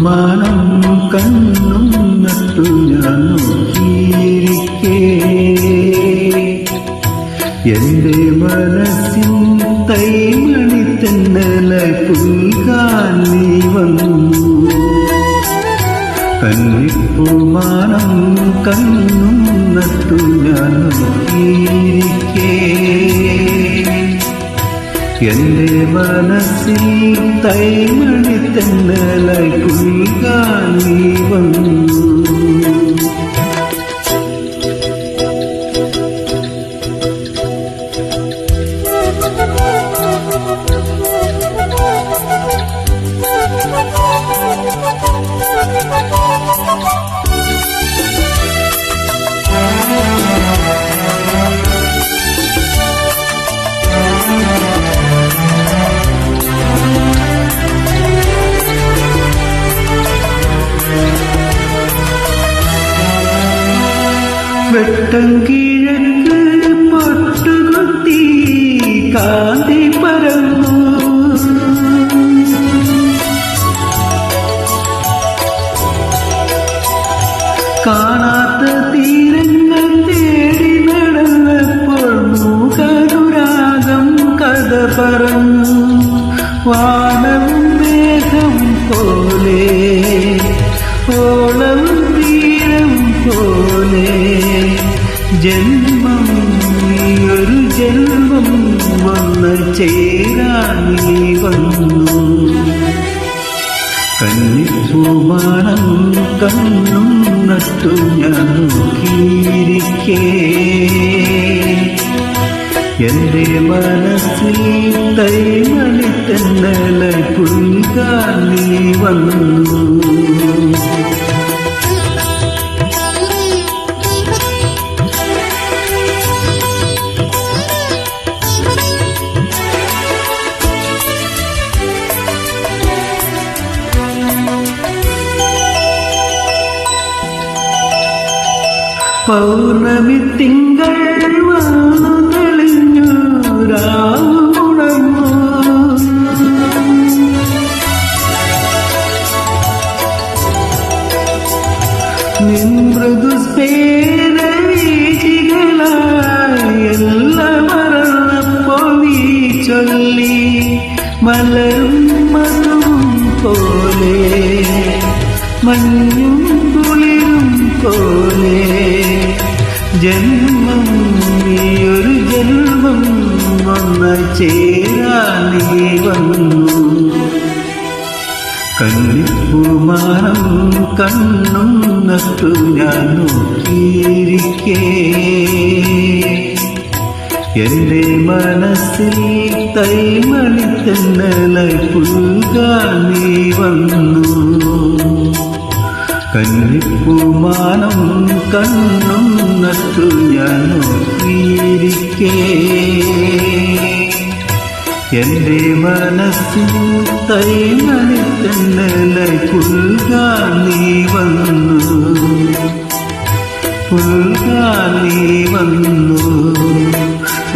പൂമാനം കണ്ണും നട്ടു ഞാൻ നോക്കിയിരിക്കേ എന്റെ മനസ്സിൻ തൈമണി തെന്നലായി പുൽകാൻ നീ വന്നു കന്നിപ്പൂമാനം കണ്ണും നട്ടു ഞാൻ നോക്കിയിരിക്കേ എന്റെ മനസ്സിൽ തൈമണി തെന്നലായി പുൽകാൻ നീ വന്നു വെട്ടം കിഴക്ക് പൊട്ടുകുത്തി കാന്തി പരന്നു കാണാത്ത തീരങ്ങൾ തേടി നടന്നപ്പോൾ മൂകനുരാഗം കഥ പറഞ്ഞു വാനവും മേഘം പോലെ ഓളവും തീരം പോലെ ജന്മം നീയൊരു ജന്മം വന്ന് ചേരാൻ നീ വന്നു കന്നിപ്പൂമാനം കണ്ണും നട്ടു ഞാൻ നോക്കിയിരിക്കേ എന്റെ മനസ്സിൽ തൈമണി തെന്നലായി പുൽകാൻ നീ വന്നു പൗർണമി തിങ്കൾ വന്നു തെളിഞ്ഞു രാവുണർന്നു മൃദുസ്ഫേരീചികളായി എല്ലാം മറന്നപ്പോൾ നീ ചൊല്ലി മലരും മധുവും പോലെ മഞ്ഞും കുളിരും പോലെ ജന്മം നീയൊരു ജന്മം വന്ന് ചേരാൻ നീ വന്നു കന്നിപ്പൂമാനം കണ്ണും നട്ടു ഞാൻ നോക്കിയിരിക്കേ എന്റെ മനസ്സിൽ തൈമണി തെന്നലായി പുൽകാൻ നീ വന്നു കന്നിപ്പൂമാനം കണ്ണും നട്ടു ഞാൻ നോക്കിയിരിക്കേ എന്റെ മനസ്സിൽ തൈമണി തെന്നലായി പുൽകാൻ നീ വന്നു പുൽകാൻ നീ വന്നു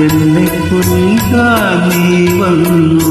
എന്നെ പുൽകാൻ നീ വന്നു